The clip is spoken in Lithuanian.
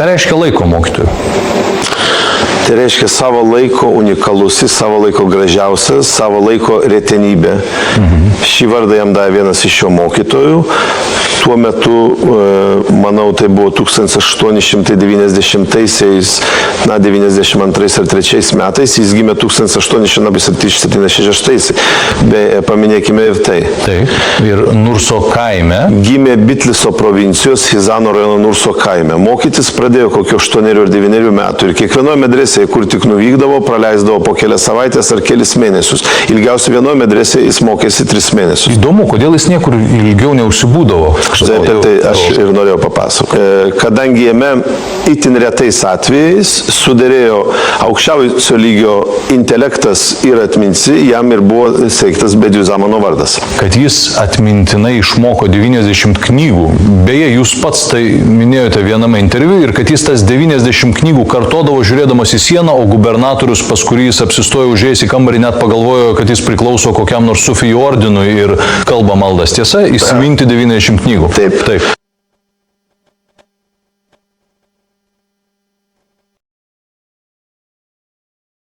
Ką reiškia laiko mokytojų? Tai reiškia savo laiko unikalusis, savo laiko gražiausias, savo laiko retenybė. Šį vardą jam davė vienas iš jo mokytojų. Tuo metu, manau, tai buvo 1890-aisiais, 92 ar 3 metais, jis gimė 1876, paminėkime ir tai. Taip, ir Nurso kaime. Gimė Bitliso provincijos, Hizano rajono Nurso kaime. Mokytis pradėjo kokio 8 ar 9 metų ir kiekvienoje medresėje, kur tik nuvykdavo, praleisdavo po kelias savaitės ar kelis mėnesius. Ilgiausiai vienoje medresėje jis mokėsi 3 mėnesius. Įdomu, kodėl jis niekur ilgiau neužsibūdavo? Apie tai aš ir norėjau papasakoti. Kadangi jame itin retais atvejais suderėjo aukščiausio lygio intelektas ir atmintis, jam ir buvo steigtas Bedijų Zamano vardas. Kad jis atmintinai išmoko 90 knygų. Beje, jūs pats tai minėjote viename interviu ir kad jis tas 90 knygų kartodavo žiūrėdamas į sieną, o gubernatorius, pas kurį jis apsistojo užėjęs į kambarį, net pagalvojo, kad jis priklauso kokiam nors sufijų ordinui ir kalba maldas. Tiesa, įsiminti 90 knygų. Taip. Taip.